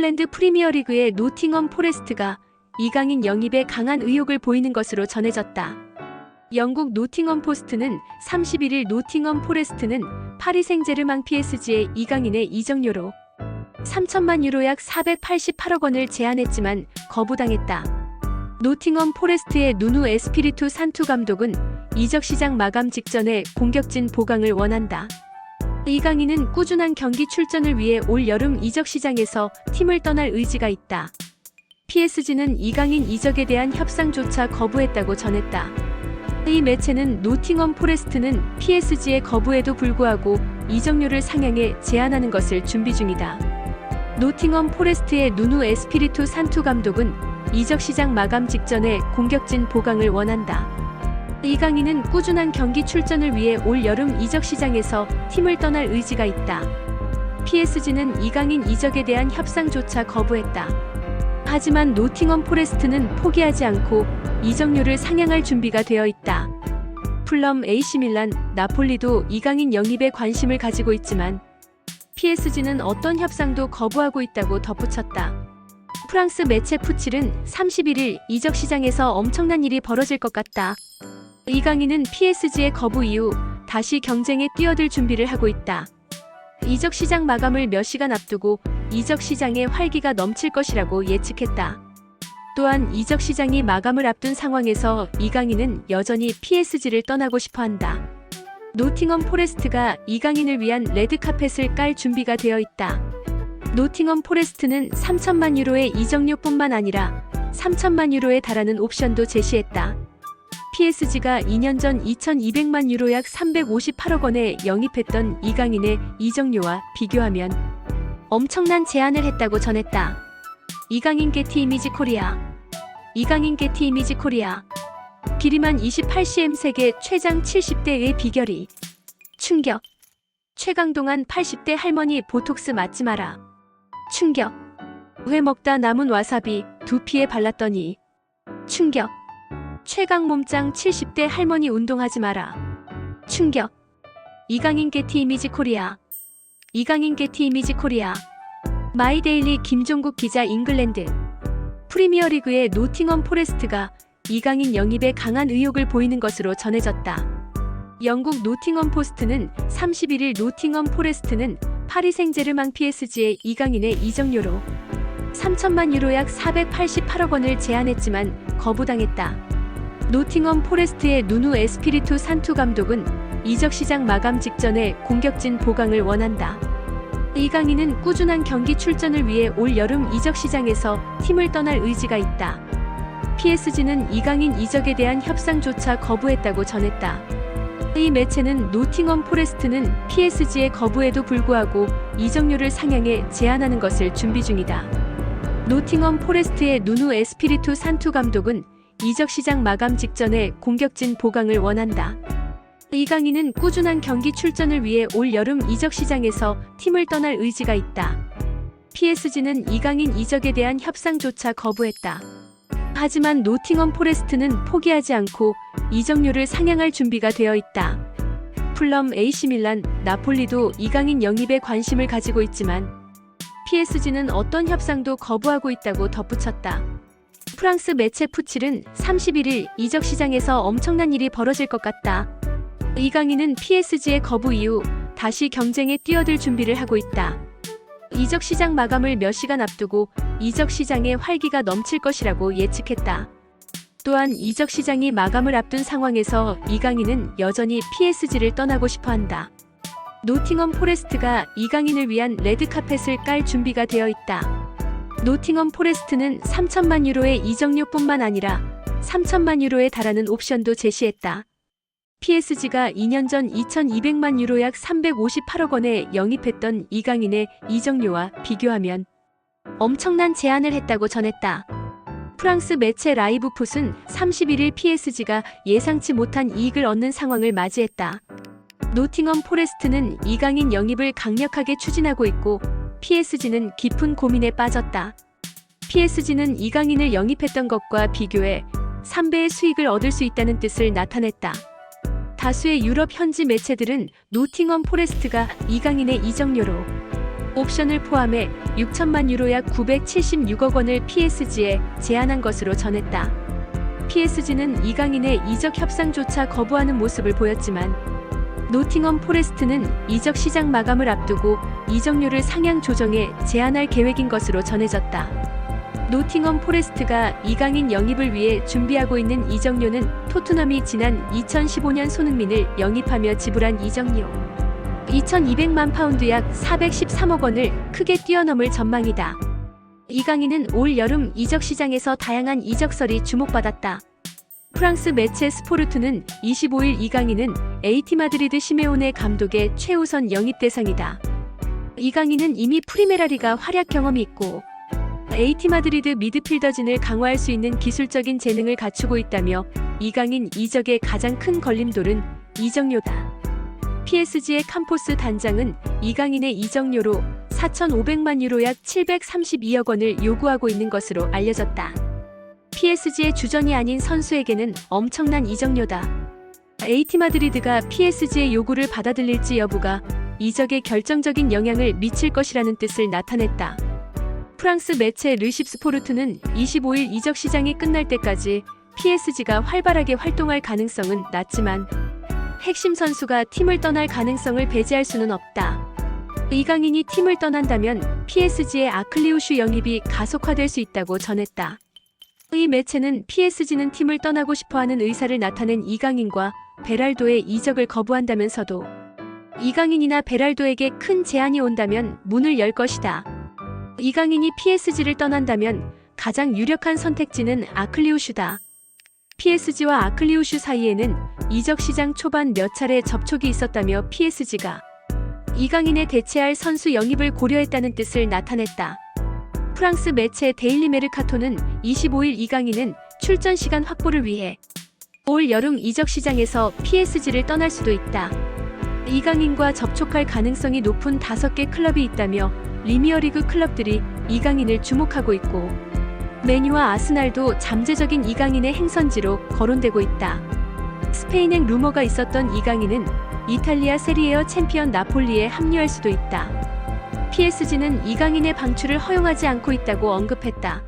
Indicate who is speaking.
Speaker 1: 잉글랜드 프리미어리그의 노팅엄 포레스트가 이강인 영입에 강한 의욕을 보이는 것으로 전해졌다. 영국 노팅엄 포스트는 31일 노팅엄 포레스트는 파리 생제르맹 PSG의 이강인의 이적료로 3천만 유로 약 488억 원을 제안했지만 거부당했다. 노팅엄 포레스트의 누누 에스피리투 산투 감독은 이적 시장 마감 직전에 공격진 보강을 원한다. 이강인은 꾸준한 경기 출전을 위해 올 여름 이적 시장에서 팀을 떠날 의지가 있다. PSG는 이강인 이적에 대한 협상조차 거부했다고 전했다. 이 매체는 노팅엄 포레스트는 PSG의 거부에도 불구하고 이적료를 상향해 제안하는 것을 준비 중이다. 노팅엄 포레스트의 누누 에스피리투 산투 감독은 이적 시장 마감 직전에 공격진 보강을 원한다. 이강인은 꾸준한 경기 출전을 위해 올 여름 이적 시장에서 팀을 떠날 의지가 있다. PSG는 이강인 이적에 대한 협상조차 거부했다. 하지만 노팅엄 포레스트는 포기하지 않고 이적료를 상향할 준비가 되어 있다. 풀럼, AC 밀란, 나폴리도 이강인 영입에 관심을 가지고 있지만 PSG는 어떤 협상도 거부하고 있다고 덧붙였다. 프랑스 매체 푸칠은 31일 이적 시장에서 엄청난 일이 벌어질 것 같다. 이강인은 PSG의 거부 이후 다시 경쟁에 뛰어들 준비를 하고 있다. 이적 시장 마감을 몇 시간 앞두고 이적 시장에 활기가 넘칠 것이라고 예측했다. 또한 이적 시장이 마감을 앞둔 상황에서 이강인은 여전히 PSG를 떠나고 싶어 한다. 노팅엄 포레스트가 이강인을 위한 레드카펫을 깔 준비가 되어 있다. 노팅엄 포레스트는 3천만 유로의 이적료뿐만 아니라 3천만 유로에 달하는 옵션도 제시했다. PSG가 2년 전 2,200만 유로 약 358억 원에 영입했던 이강인의 이적료와 비교하면 엄청난 제안을 했다고 전했다. 이강인 게티 이미지 코리아. 이강인 게티 이미지 코리아. 비리만 28cm 세계 최장 70대의 비결이. 충격. 최강동안 80대 할머니 보톡스 맞지 마라. 충격. 회 먹다 남은 와사비 두피에 발랐더니. 충격. 최강 몸짱 70대 할머니 운동하지 마라. 충격. 이강인 게티 이미지 코리아. 이강인 게티 이미지 코리아. 마이데일리 김종국 기자. 잉글랜드 프리미어리그의 노팅엄 포레스트가 이강인 영입에 강한 의욕을 보이는 것으로 전해졌다. 영국 노팅엄 포스트는 31일 노팅엄 포레스트는 파리 생제르맹 PSG의 이강인의 이적료로 3천만 유로 약 488억 원을 제안했지만 거부당했다. 노팅엄 포레스트의 누누 에스피리투 산투 감독은 이적 시장 마감 직전에 공격진 보강을 원한다. 이강인은 꾸준한 경기 출전을 위해 올 여름 이적 시장에서 팀을 떠날 의지가 있다. PSG는 이강인 이적에 대한 협상조차 거부했다고 전했다. 이 매체는 노팅엄 포레스트는 PSG의 거부에도 불구하고 이적료를 상향해 제안하는 것을 준비 중이다. 노팅엄 포레스트의 누누 에스피리투 산투 감독은 이적 시장 마감 직전에 공격진 보강을 원한다. 이강인은 꾸준한 경기 출전을 위해 올 여름 이적 시장에서 팀을 떠날 의지가 있다. PSG는 이강인 이적에 대한 협상조차 거부했다. 하지만 노팅엄 포레스트는 포기하지 않고 이적료를 상향할 준비가 되어 있다. 풀럼, AC 밀란, 나폴리도 이강인 영입에 관심을 가지고 있지만 PSG는 어떤 협상도 거부하고 있다고 덧붙였다. 프랑스 매체 푸칠은 31일 이적 시장에서 엄청난 일이 벌어질 것 같다. 이강인은 PSG의 거부 이후 다시 경쟁에 뛰어들 준비를 하고 있다. 이적 시장 마감을 몇 시간 앞두고 이적 시장에 활기가 넘칠 것이라고 예측했다. 또한 이적 시장이 마감을 앞둔 상황에서 이강인은 여전히 PSG를 떠나고 싶어 한다. 노팅엄 포레스트가 이강인을 위한 레드카펫을 깔 준비가 되어 있다. 노팅엄 포레스트는 3천만 유로의 이적료뿐만 아니라 3천만 유로에 달하는 옵션도 제시했다. PSG가 2년 전 2,200만 유로 약 358억 원에 영입했던 이강인의 이적료와 비교하면 엄청난 제안을 했다고 전했다. 프랑스 매체 라이브 풋은 31일 PSG가 예상치 못한 이익을 얻는 상황을 맞이했다. 노팅엄 포레스트는 이강인 영입을 강력하게 추진하고 있고 PSG는 깊은 고민에 빠졌다. PSG는 이강인을 영입했던 것과 비교해 3배의 수익을 얻을 수 있다는 뜻을 나타냈다. 다수의 유럽 현지 매체들은 노팅엄 포레스트가 이강인의 이적료로 옵션을 포함해 6천만 유로 약 976억 원을 PSG에 제안한 것으로 전했다. PSG는 이강인의 이적 협상조차 거부하는 모습을 보였지만 노팅엄 포레스트는 이적 시장 마감을 앞두고 이적료를 상향 조정해 제안할 계획인 것으로 전해졌다. 노팅엄 포레스트가 이강인 영입을 위해 준비하고 있는 이적료는 토트넘이 지난 2015년 손흥민을 영입하며 지불한 이적료 2,200만 파운드 약 413억 원을 크게 뛰어넘을 전망이다. 이강인은 올 여름 이적 시장에서 다양한 이적설이 주목받았다. 프랑스 매체 스포르투는 25일 이강인은 AT 마드리드 시메오네 감독의 최우선 영입 대상이다. 이강인은 이미 프리메라리가 활약 경험이 있고 AT 마드리드 미드필더진을 강화할 수 있는 기술적인 재능을 갖추고 있다며 이강인 이적의 가장 큰 걸림돌은 이적료다. PSG의 캄포스 단장은 이강인의 이적료로 4,500만 유로 약 732억 원을 요구하고 있는 것으로 알려졌다. PSG의 주전이 아닌 선수에게는 엄청난 이적료다. AT 마드리드가 PSG의 요구를 받아들일지 여부가 이적에 결정적인 영향을 미칠 것이라는 뜻을 나타냈다. 프랑스 매체 르십스포르트는 25일 이적 시장이 끝날 때까지 PSG가 활발하게 활동할 가능성은 낮지만 핵심 선수가 팀을 떠날 가능성을 배제할 수는 없다. 이강인이 팀을 떠난다면 PSG의 아클리우슈 영입이 가속화될 수 있다고 전했다. 이 매체는 PSG는 팀을 떠나고 싶어하는 의사를 나타낸 이강인과 베랄도의 이적을 거부한다면서도 이강인이나 베랄도에게 큰 제안이 온다면 문을 열 것이다. 이강인이 PSG를 떠난다면 가장 유력한 선택지는 아클리우슈다. PSG와 아클리우슈 사이에는 이적 시장 초반 몇 차례 접촉이 있었다며 PSG가 이강인에 대체할 선수 영입을 고려했다는 뜻을 나타냈다. 프랑스 매체 데일리 메르카토는 25일 이강인은 출전 시간 확보를 위해 올 여름 이적 시장에서 PSG를 떠날 수도 있다. 이강인과 접촉할 가능성이 높은 5개 클럽이 있다며 리미어리그 클럽들이 이강인을 주목하고 있고 맨유와 아스날도 잠재적인 이강인의 행선지로 거론되고 있다. 스페인행 루머가 있었던 이강인은 이탈리아 세리에어 챔피언 나폴리에 합류할 수도 있다. PSG는 이강인의 방출을 허용하지 않고 있다고 언급했다.